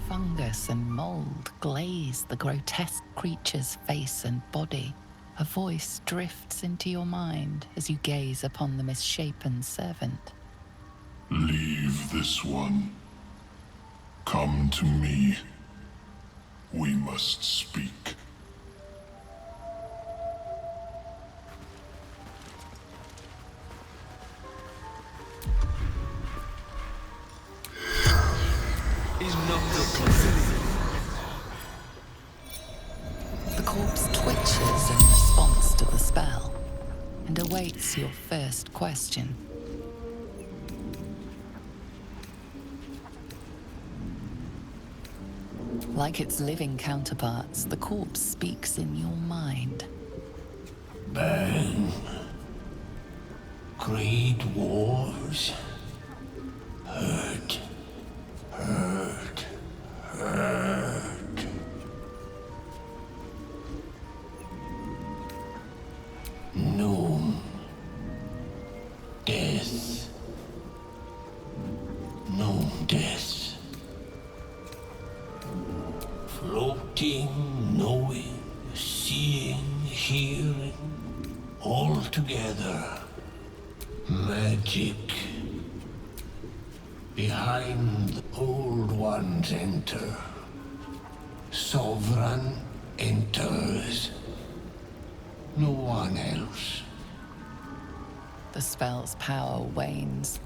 Fungus and mold glaze the grotesque creature's face and body. A voice drifts into your mind as you gaze upon the misshapen servant. Leave this one. Come to me. We must speak. He's knocked up. The corpse twitches in response to the spell and awaits your first question. Like its living counterparts, the corpse speaks in your mind. Burn. Great wars. Hurt. Hurt. Hurt. No. Death. No death. Floating, knowing, seeing, hearing, all together. Magic. Behind the old ones enter. Sovereign enters. No one else. The spell's power wanes.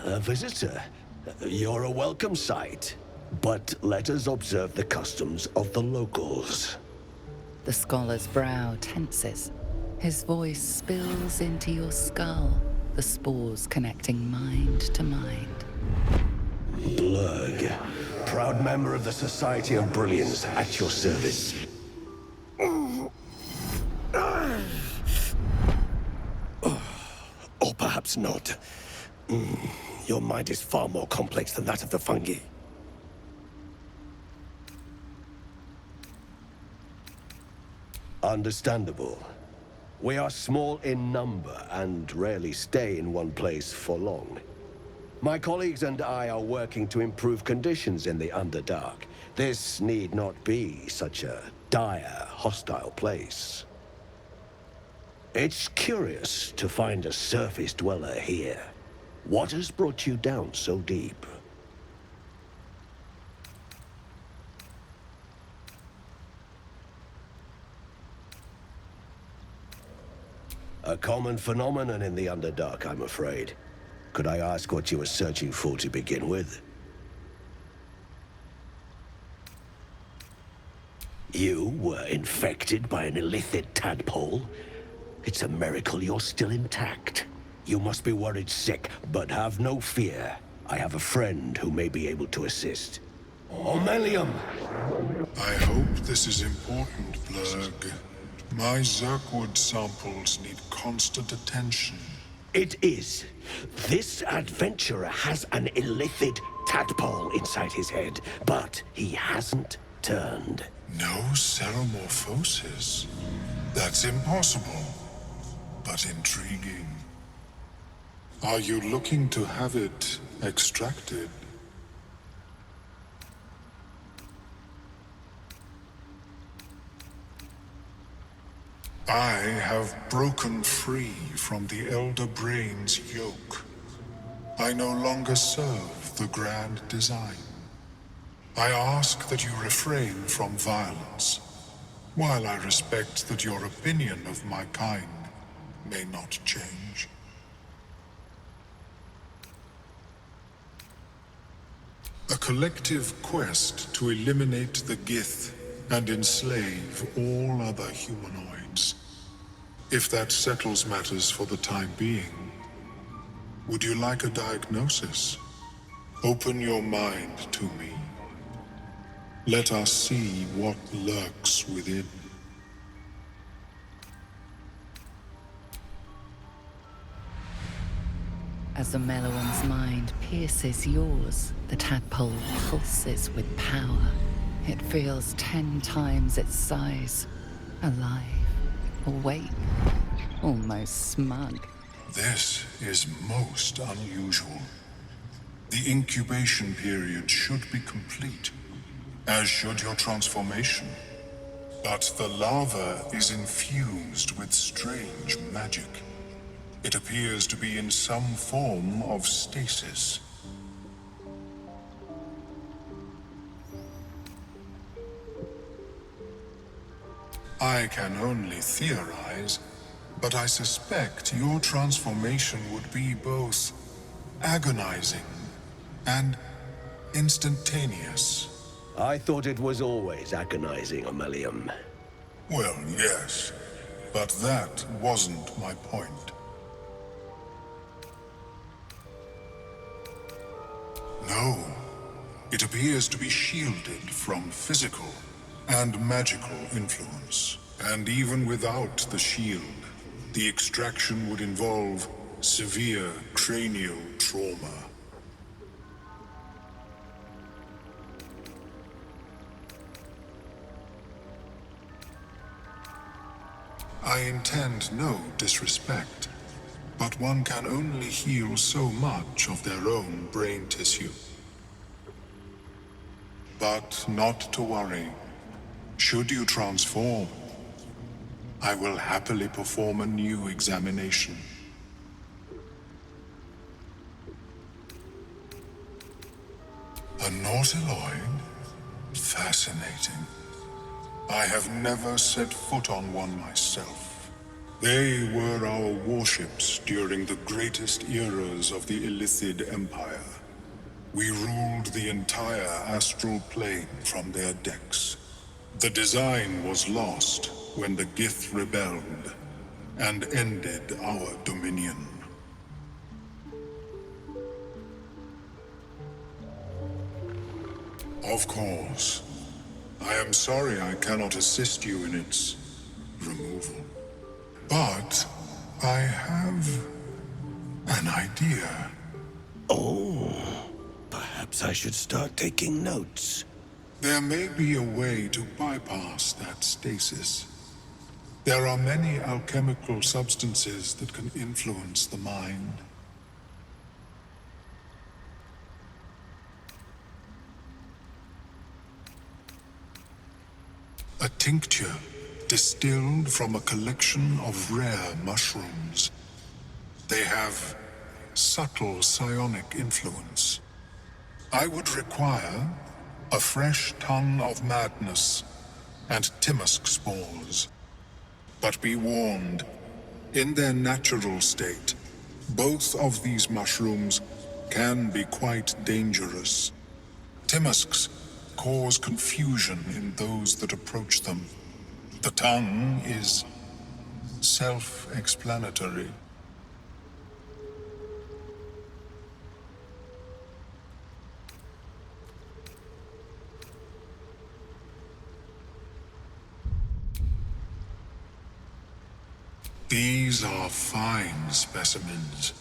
A visitor. You're a welcome sight. But let us observe the customs of the locals. The scholar's brow tenses. His voice spills into your skull, the spores connecting mind to mind. Blurg, proud member of the Society of Brilliance, at your service. Or perhaps not. Your mind is far more complex than that of the fungi. Understandable. We are small in number and rarely stay in one place for long. My colleagues and I are working to improve conditions in the Underdark. This need not be such a dire, hostile place. It's curious to find a surface dweller here. What has brought you down so deep? A common phenomenon in the Underdark, I'm afraid. Could I ask what you were searching for to begin with? You were infected by an illicit tadpole? It's a miracle you're still intact. You must be worried sick, but have no fear. I have a friend who may be able to assist. Omeluum! I hope this is important, Blurg. My Zerkwood samples need constant attention. It is. This adventurer has an illicit tadpole inside his head, but he hasn't turned. No ceremorphosis. That's impossible, but intriguing. Are you looking to have it extracted? I have broken free from the Elder Brain's yoke. I no longer serve the grand design. I ask that you refrain from violence, while I respect that your opinion of my kind may not change. A collective quest to eliminate the Gith and enslave all other humanoids. If that settles matters for the time being, would you like a diagnosis? Open your mind to me. Let us see what lurks within. As Omeluum's mind pierces yours, the tadpole pulses with power. It feels 10 times its size. Alive, awake, almost smug. This is most unusual. The incubation period should be complete, as should your transformation. But the larva is infused with strange magic. It appears to be in some form of stasis. I can only theorize, but I suspect your transformation would be both agonizing and instantaneous. I thought it was always agonizing, Omeluum. Well, yes, but that wasn't my point. No, it appears to be shielded from physical and magical influence. And even without the shield, the extraction would involve severe cranial trauma. I intend no disrespect, but one can only heal so much of their own brain tissue. But not to worry. Should you transform, I will happily perform a new examination. A nautiloid? Fascinating. I have never set foot on one myself. They were our warships during the greatest eras of the Illithid Empire. We ruled the entire astral plane from their decks. The design was lost when the Gith rebelled and ended our dominion. Of course. I am sorry I cannot assist you in its removal. But I have an idea. Oh, perhaps I should start taking notes. There may be a way to bypass that stasis. There are many alchemical substances that can influence the mind. A tincture distilled from a collection of rare mushrooms. They have subtle psionic influence. I would require a fresh ton of madness and Timusk spores. But be warned, in their natural state, both of these mushrooms can be quite dangerous. Timusks cause confusion in those that approach them. The tongue is self-explanatory. These are fine specimens.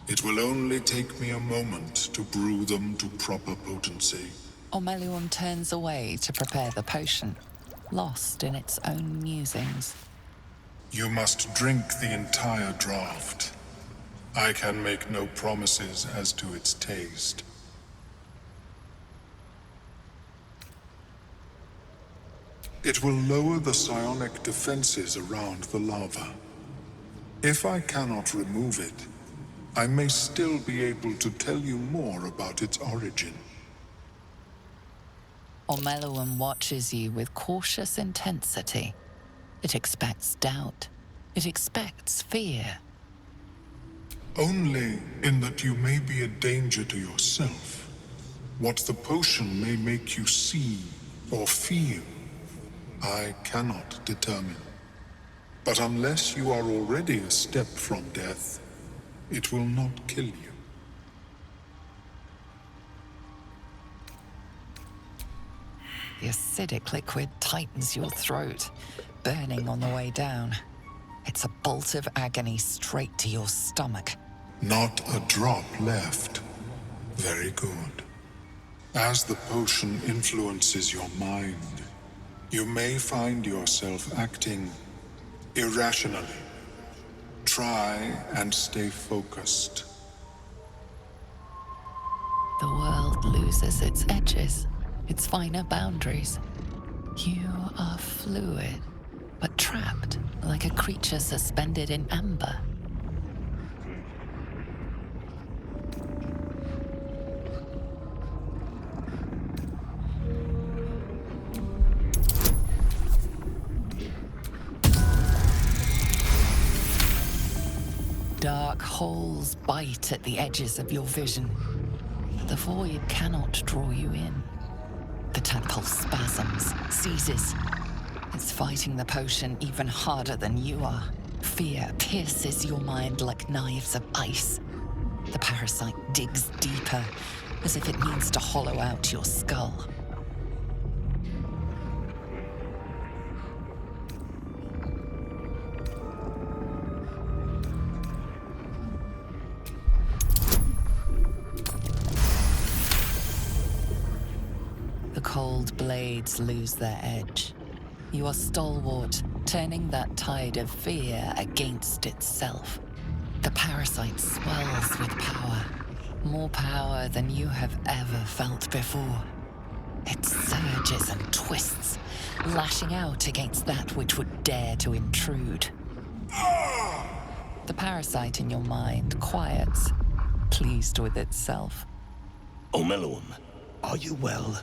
It will only take me a moment to brew them to proper potency. Omeluum turns away to prepare the potion, lost in its own musings. You must drink the entire draught. I can make no promises as to its taste. It will lower the psionic defenses around the lava. If I cannot remove it, I may still be able to tell you more about its origin. Omeluum watches you with cautious intensity. It expects doubt. It expects fear. Only in that you may be a danger to yourself. What the potion may make you see or feel, I cannot determine. But unless you are already a step from death, it will not kill you. The acidic liquid tightens your throat, burning on the way down. It's a bolt of agony straight to your stomach. Not a drop left. Very good. As the potion influences your mind, you may find yourself acting irrationally. Try and stay focused. The world loses its edges, its finer boundaries. You are fluid, but trapped like a creature suspended in amber. Dark holes bite at the edges of your vision. The void cannot draw you in. The tadpole spasms, seizes. It's fighting the potion even harder than you are. Fear pierces your mind like knives of ice. The parasite digs deeper, as if it needs to hollow out your skull. The cold blades lose their edge. You are stalwart, turning that tide of fear against itself. The parasite swells with power, more power than you have ever felt before. It surges and twists, lashing out against that which would dare to intrude. The parasite in your mind quiets, pleased with itself. Omeluum, are you well?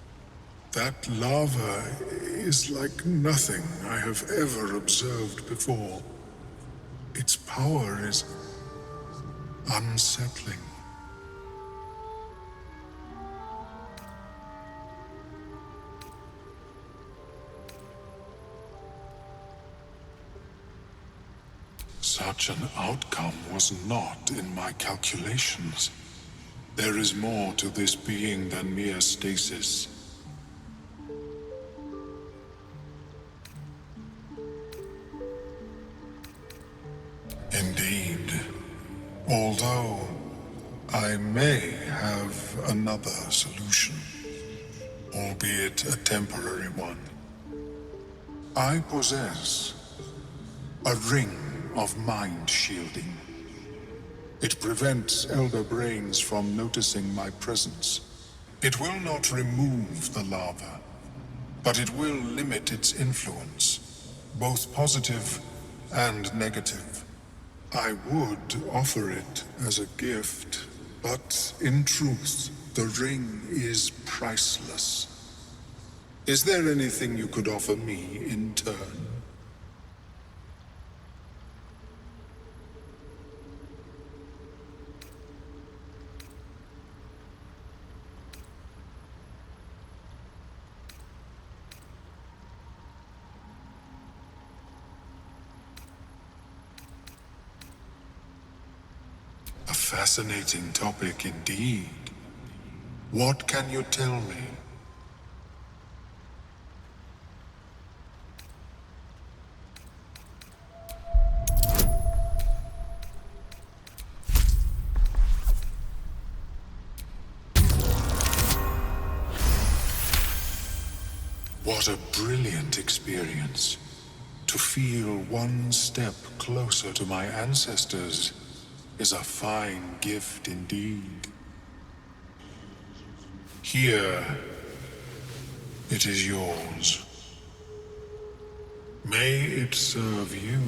That lava is like nothing I have ever observed before. Its power is unsettling. Such an outcome was not in my calculations. There is more to this being than mere stasis. Indeed. Although I may have another solution, albeit a temporary one. I possess a ring of mind shielding. It prevents elder brains from noticing my presence. It will not remove the lava, but it will limit its influence, both positive and negative. I would offer it as a gift, but in truth, the ring is priceless. Is there anything you could offer me in turn? A fascinating topic indeed. What can you tell me? What a brilliant experience. To feel one step closer to my ancestors is a fine gift indeed. Here, it is yours. May it serve you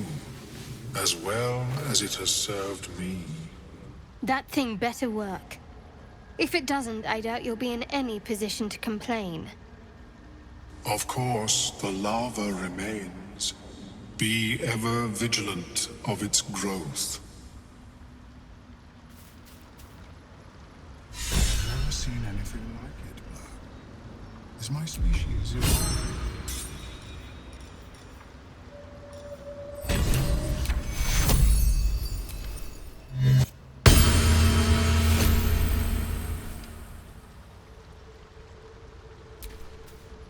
as well as it has served me. That thing better work. If it doesn't, I doubt you'll be in any position to complain. Of course, the lava remains. Be ever vigilant of its growth. Never seen anything like it Is my species evolving?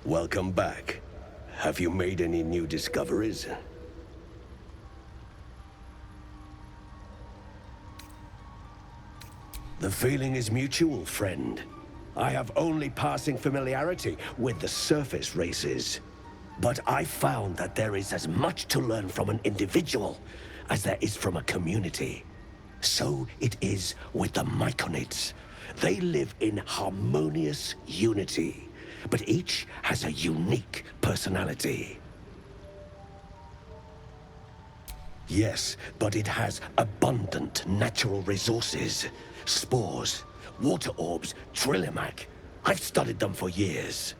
Welcome back. Have you made any new discoveries? The feeling is mutual, friend. I have only passing familiarity with the surface races. But I found that there is as much to learn from an individual as there is from a community. So it is with the Myconids. They live in harmonious unity, but each has a unique personality. Yes, but it has abundant natural resources. Spores, water orbs, trillimac. I've studied them for years.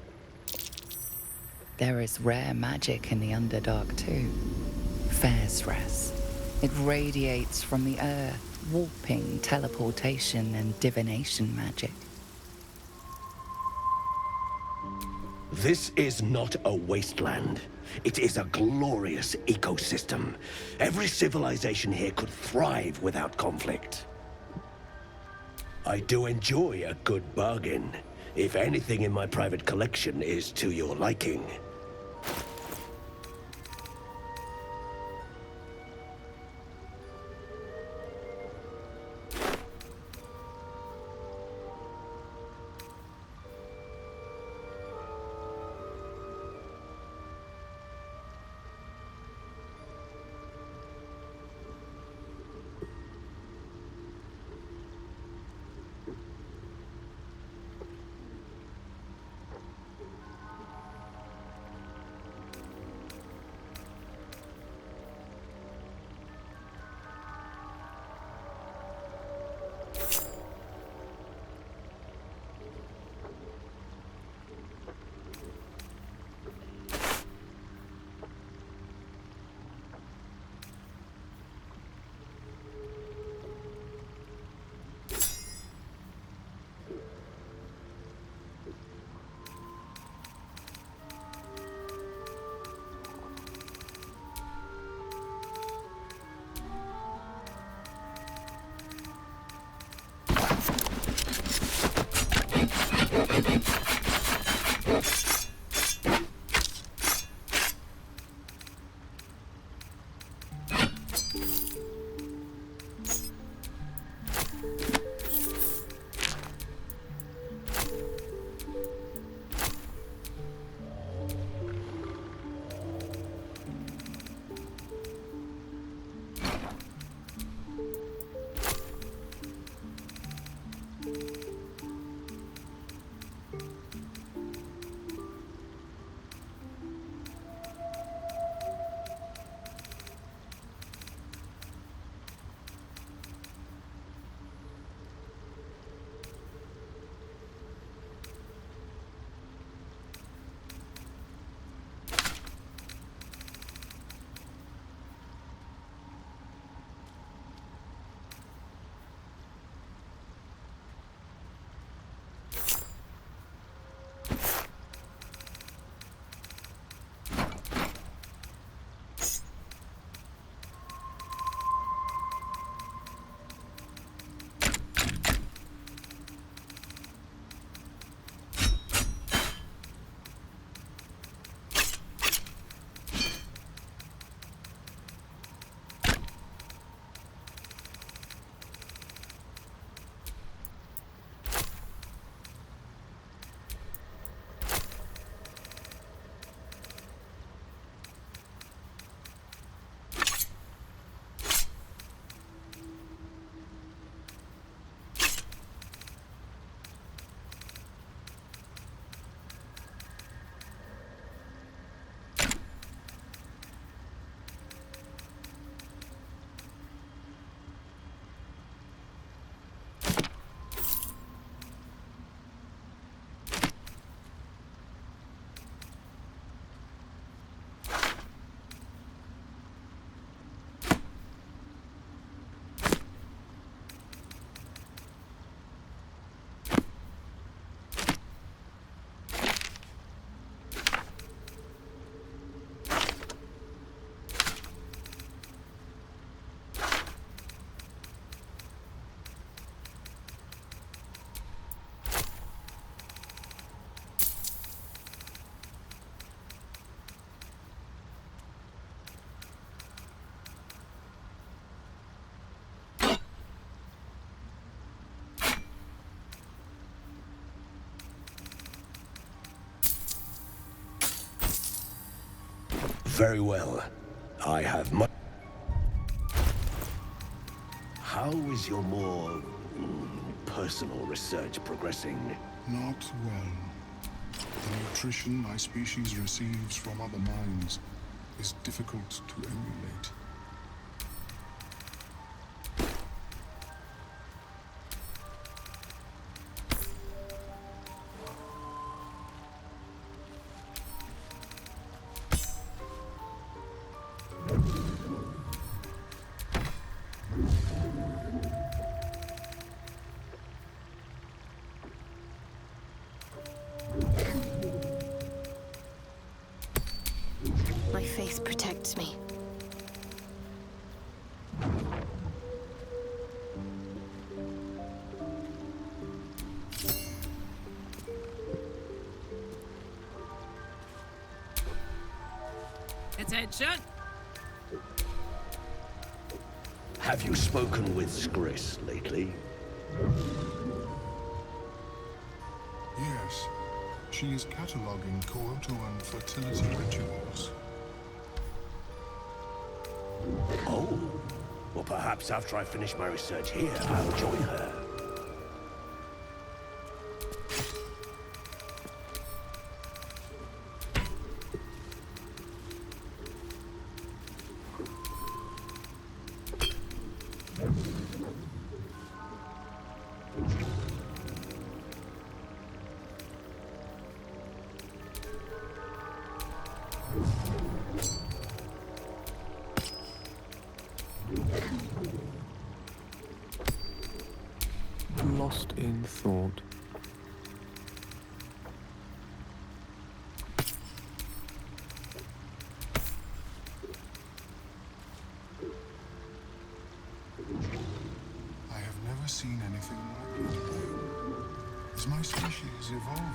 There is rare magic in the Underdark too. Fair's. It radiates from the earth, warping, teleportation, and divination magic. This is not a wasteland. It is a glorious ecosystem. Every civilization here could thrive without conflict. I do enjoy a good bargain, if anything in my private collection is to your liking. Very well. I have much. How is your more personal research progressing? Not well. The nutrition my species receives from other minds is difficult to emulate. My faith protects me. Attention! Have you spoken with Skris lately? Yes, she is cataloging Koatoan fertility rituals. Oh. Well, perhaps after I finish my research here, I'll join her. Lost in thought. I have never seen anything like it. Is my species evolving?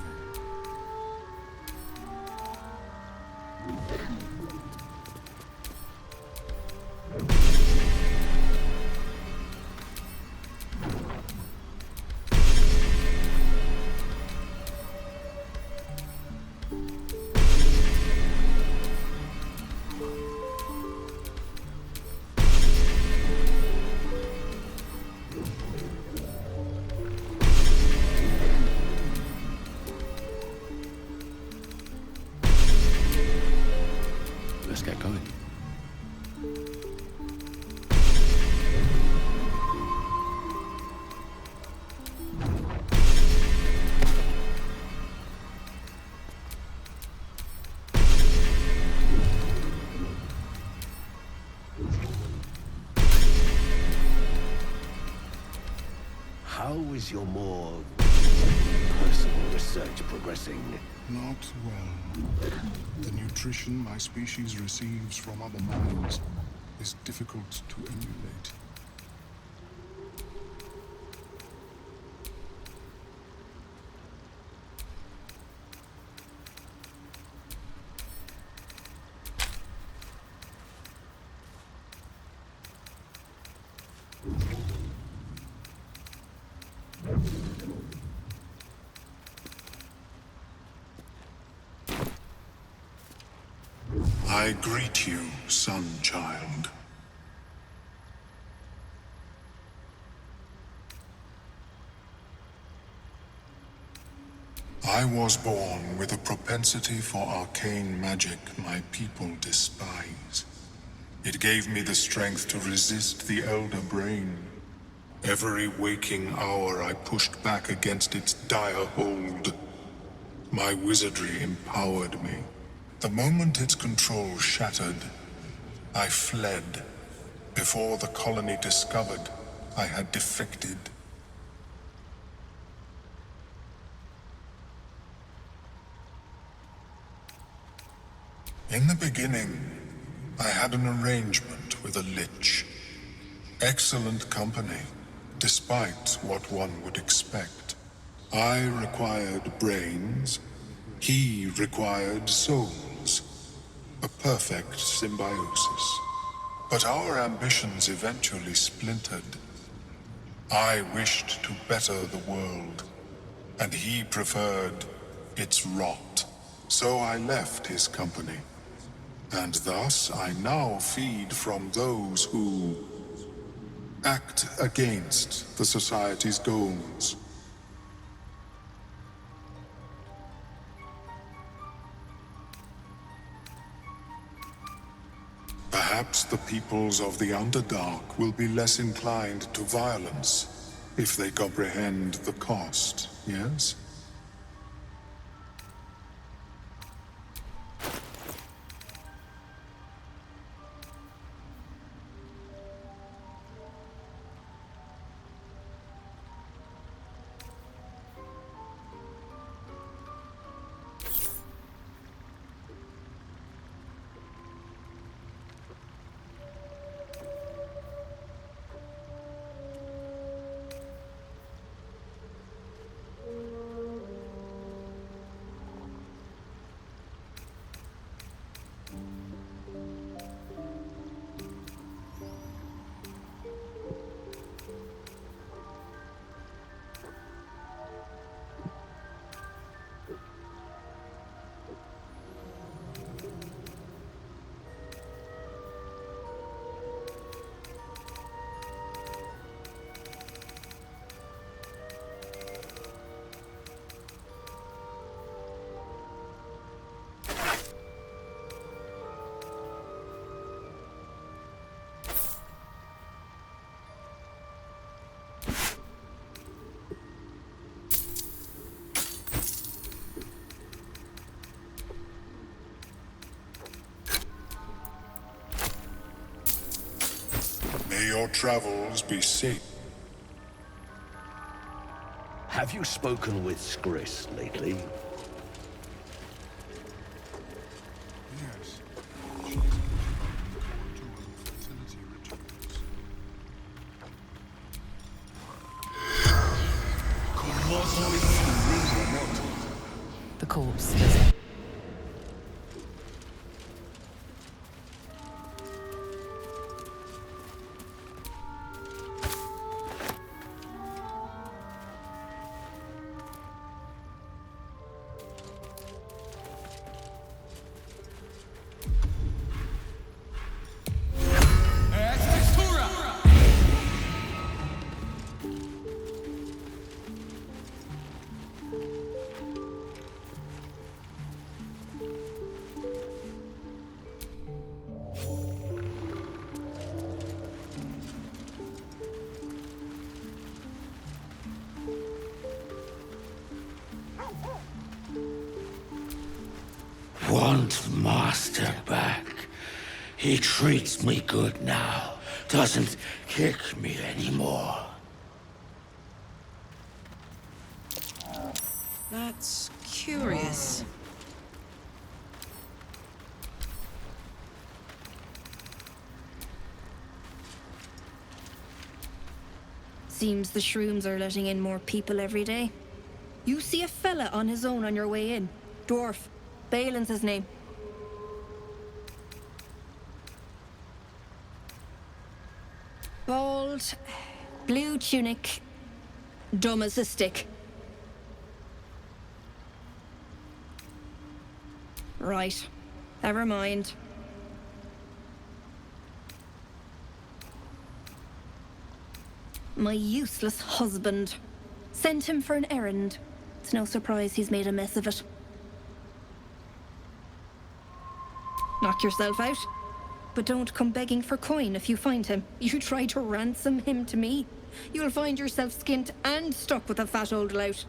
Let's get going. How is your more personal research progressing? Not well. The nutrition my species receives from other minds is difficult to emulate. I greet you, sun-child. I was born with a propensity for arcane magic my people despise. It gave me the strength to resist the Elder Brain. Every waking hour I pushed back against its dire hold. My wizardry empowered me. The moment its control shattered, I fled. Before the colony discovered I had defected. In the beginning, I had an arrangement with a lich. Excellent company, despite what one would expect. I required brains, he required souls. A perfect symbiosis. But our ambitions eventually splintered. I wished to better the world, and he preferred its rot. So I left his company. And thus I now feed from those who act against the Society's goals. Perhaps the peoples of the Underdark will be less inclined to violence if they comprehend the cost, yes? May your travels be safe. Have you spoken with Skris lately? Yes. She's in fertility rituals. The corpse. Want Master back. He treats me good now. Doesn't kick me anymore. That's curious. Seems the shrooms are letting in more people every day. You see a fella on his own on your way in. Dwarf. Balin's his name. Bald, blue tunic, dumb as a stick. Right. Never mind. My useless husband. Sent him for an errand. It's no surprise he's made a mess of it. Knock yourself out. But don't come begging for coin if you find him. You try to ransom him to me, you'll find yourself skint and stuck with a fat old lout.